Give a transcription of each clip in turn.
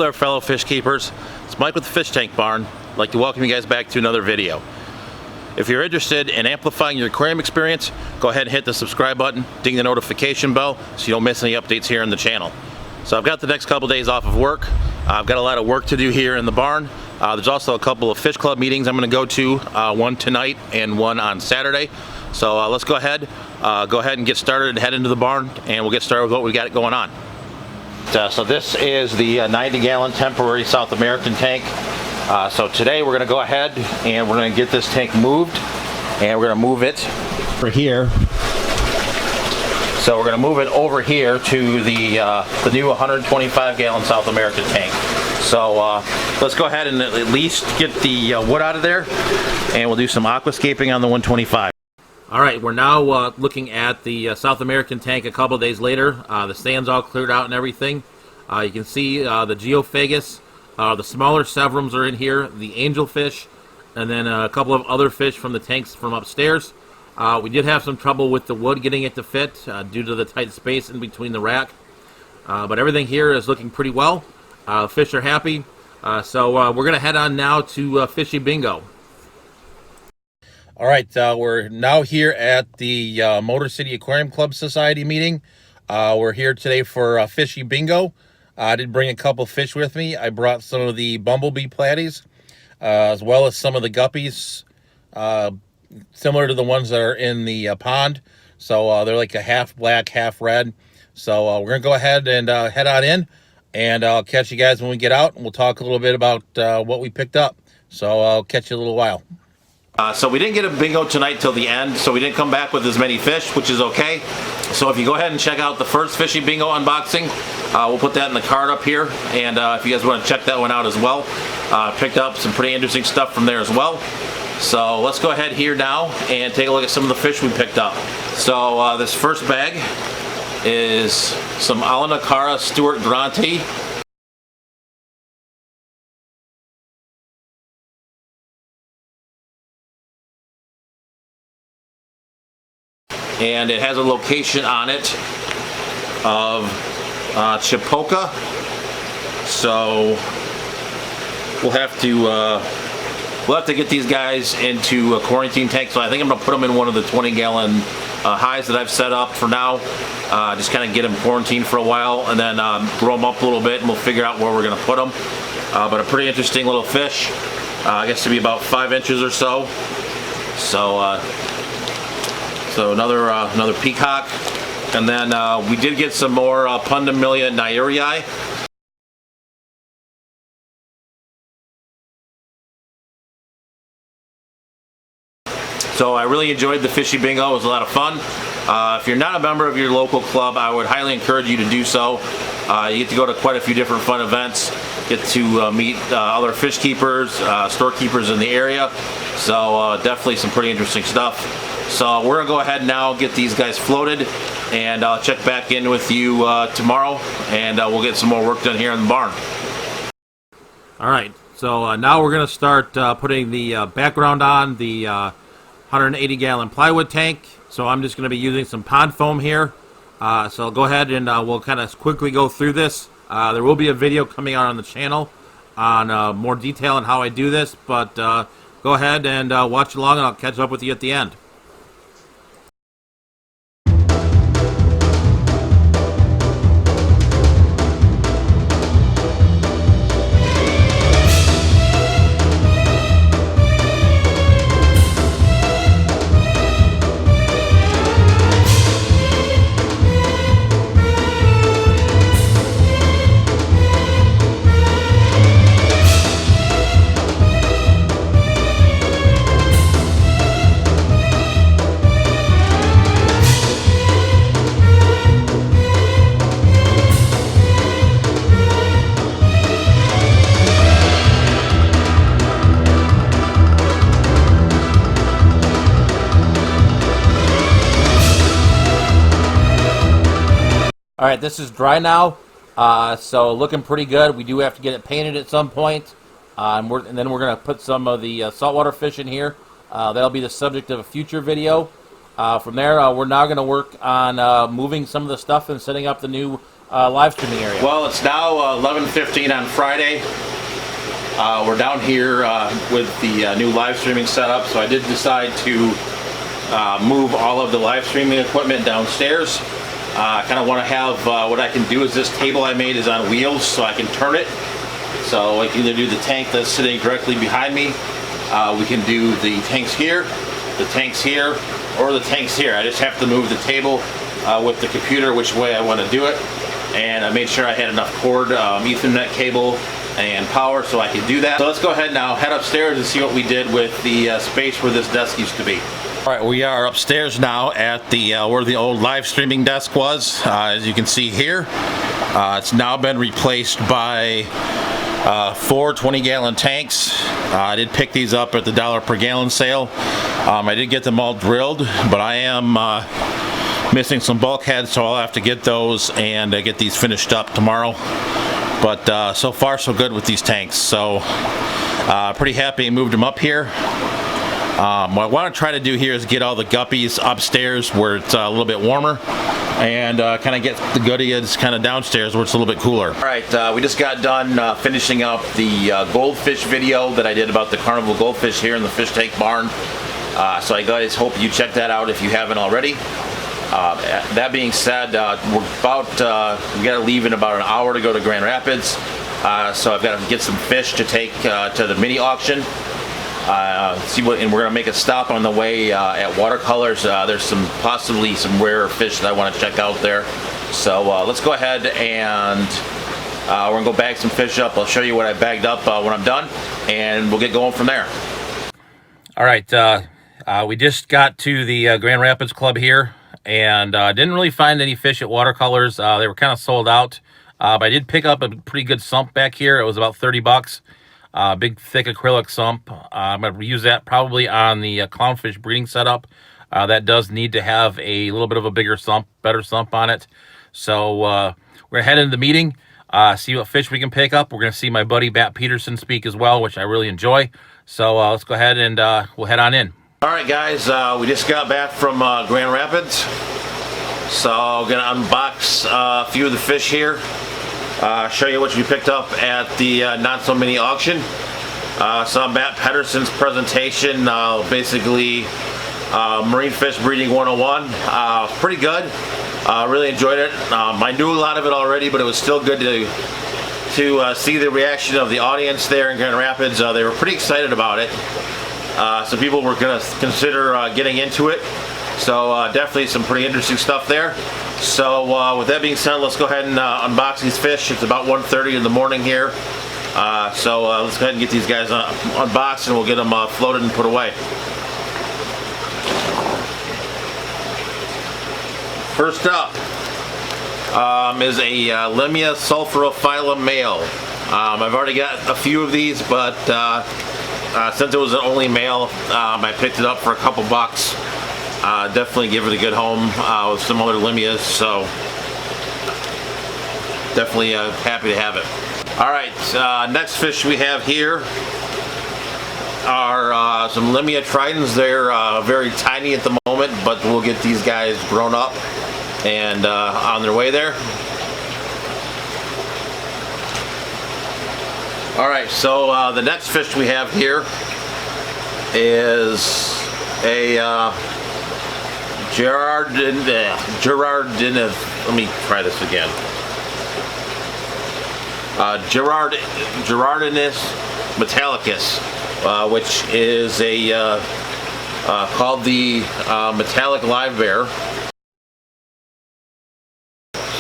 there, fellow fish keepers. It's Mike with the Fish Tank Barn. I'd like to welcome you guys back to another video. If you're interested in amplifying your aquarium experience, go ahead and hit the subscribe button, ding the notification bell so you don't miss any updates here on the channel. So I've got the next couple days off of work. I've got a lot of work to do here in the barn. There's also a couple of fish club meetings I'm going to go to, one tonight and one on Saturday. So let's go ahead and get started and head into the barn, and we'll get started with what we got going on. So this is the 90-gallon temporary South American tank. So today we're going to go ahead and we're going to get this tank moved, and we're going to move it for here. So we're going to move it over here to the new 125-gallon South American tank. So let's go ahead and at least get the wood out of there, and we'll do some aquascaping on the 125. All right, we're now looking at the South American tank a couple days later. The stand's all cleared out and everything. You can see the geophagus, the smaller severums are in here, the angelfish, and then a couple of other fish from the tanks from upstairs. We did have some trouble with the wood getting it to fit due to the tight space in between the rack. But everything here is looking pretty well. Fish are happy. So we're going to head on now to Fishy Bingo. All right, we're now here at the Motor City Aquarium Club Society meeting. We're here today for Fishy Bingo. I did bring a couple fish with me. I brought some of the bumblebee platies, as well as some of the guppies, similar to the ones that are in the pond. So they're like a half black, half red. So we're going to go ahead and head on in, and I'll catch you guys when we get out, and we'll talk a little bit about what we picked up. So I'll catch you in a little while. So we didn't get a bingo tonight till the end, so we didn't come back with as many fish, which is okay. So if you go ahead and check out the first Fishy Bingo unboxing, we'll put that in the card up here, and if you guys want to check that one out as well, picked up some pretty interesting stuff from there as well. So let's go ahead here now and take a look at some of the fish we picked up. So this first bag is some Alanacara Stuart Granti. And it has a location on it of Chipoka. So we'll have to get these guys into a quarantine tank. So I think I'm gonna put them in one of the 20-gallon highs that I've set up for now. Just kind of get them quarantined for a while, and then grow them up a little bit, and we'll figure out where we're gonna put them. But a pretty interesting little fish. I guess to be about 5 inches or so. So another peacock, and then we did get some more Pundamilia nairii. So I really enjoyed the Fishy Bingo. It was a lot of fun. If you're not a member of your local club, I would highly encourage you to do so. You get to go to quite a few different fun events, get to meet other fish keepers, storekeepers in the area. So definitely some pretty interesting stuff. So we're going to go ahead now, get these guys floated, and I'll check back in with you tomorrow, and we'll get some more work done here in the barn. All right, so now we're going to start putting the background on the 180-gallon plywood tank. So I'm just going to be using some pond foam here. So I'll go ahead and we'll kind of quickly go through this. There will be a video coming out on the channel on more detail on how I do this, but go ahead and watch along, and I'll catch up with you at the end. All right, this is dry now, so looking pretty good. We do have to get it painted at some point, and then we're going to put some of the saltwater fish in here. That'll be the subject of a future video. From there, we're now going to work on moving some of the stuff and setting up the new live streaming area? Well, it's now 11:15 on Friday. We're down here with the new live streaming setup, so I did decide to move all of the live streaming equipment downstairs. I kind of want to have what I can do is this table I made is on wheels, so I can turn it. So I can either do the tank that's sitting directly behind me. We can do the tanks here, the tanks here, or the tanks here. I just have to move the table with the computer which way I want to do it. And I made sure I had enough cord, Ethernet cable, and power so I could do that. So let's go ahead now, head upstairs and see what we did with the space where this desk used to be. All right, we are upstairs now at the where the old live streaming desk was. As you can see here, it's now been replaced by 4 20-gallon tanks. I did pick these up at the $1 per gallon sale. I did get them all drilled, but I am missing some bulkheads, so I'll have to get those and get these finished up tomorrow. But so far so good with these tanks, so pretty happy I moved them up here. What I want to try to do here is get all the guppies upstairs where it's a little bit warmer, and kind of get the goodies kind of downstairs where it's a little bit cooler. All right, we just got done finishing up the goldfish video that I did about the carnival goldfish here in the fish tank barn. So I guys hope you check that out if you haven't already. That being said, we're about we got to leave in about an hour to go to Grand Rapids. So I've got to get some fish to take to the mini auction. And we're gonna make a stop on the way at Watercolors. There's possibly some rare fish that I want to check out there. So let's go ahead and we're gonna go bag some fish up. I'll show you what I bagged up when I'm done, and we'll get going from there. All right, we just got to the Grand Rapids Club here, and didn't really find any fish at Watercolors. They were kind of sold out, but I did pick up a pretty good sump back here. It was about 30 bucks. Big thick acrylic sump. I'm going to use that probably on the clownfish breeding setup. That does need to have a little bit of a bigger sump, better sump on it. So we're going to head into the meeting, see what fish we can pick up. We're going to see my buddy Bat Peterson speak as well, which I really enjoy. So let's go ahead and we'll head on in. All right, guys, we just got back from Grand Rapids. So I'm going to unbox a few of the fish here. Show you what we picked up at the Not So Mini auction. Saw Matt Pedersen's presentation, basically Marine Fish Breeding 101. Pretty good. Really enjoyed it. I knew a lot of it already, but it was still good to see the reaction of the audience there in Grand Rapids. They were pretty excited about it. So people were going to consider getting into it. So definitely some pretty interesting stuff there. So with that being said, let's go ahead and unbox these fish. It's about 1:30 in the morning here. So let's go ahead and get these guys unboxed, and we'll get them floated and put away. First up is a Limia sulfurophylla male. I've already got a few of these, but since it was an only male, I picked it up for a couple bucks. Definitely give it a good home with some other Limias, so definitely happy to have it. All right, next fish we have here are some Limia tridents. They're very tiny at the moment, but we'll get these guys grown up and on their way there. All right, so the next fish we have here is a Gerardinus. Let me try this again. Gerardinus metallicus, which is a called the metallic live bear.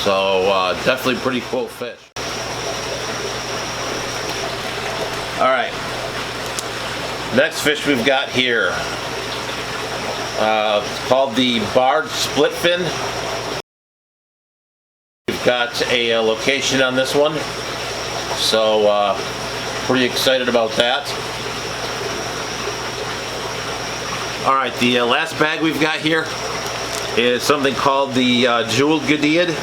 So definitely pretty cool fish. All right, next fish we've got here. It's called the barred splitfin. We've got a location on this one, so pretty excited about that. All right, the last bag we've got here is something called the jeweled gadiad.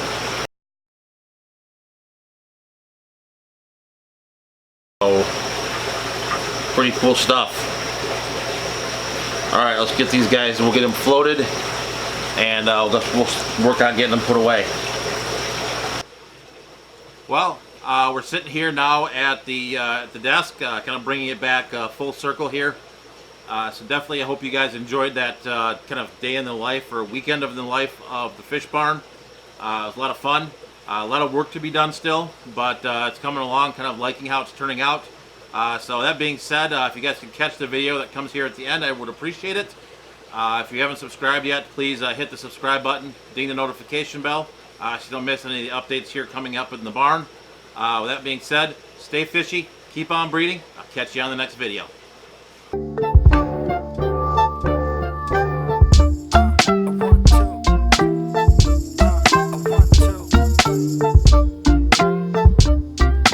So pretty cool stuff. All right, let's get these guys and we'll get them floated, and we'll work on getting them put away. Well, we're sitting here now at the desk, kind of bringing it back full circle here. So definitely, I hope you guys enjoyed that kind of day in the life or weekend of the life of the fish barn. It was a lot of fun. A lot of work to be done still, but it's coming along, kind of liking how it's turning out. So that being said, if you guys can catch the video that comes here at the end, I would appreciate it. If you haven't subscribed yet, please hit the subscribe button, ding the notification bell, so you don't miss any of the updates here coming up in the barn. With that being said, stay fishy, keep on breeding. I'll catch you on the next video.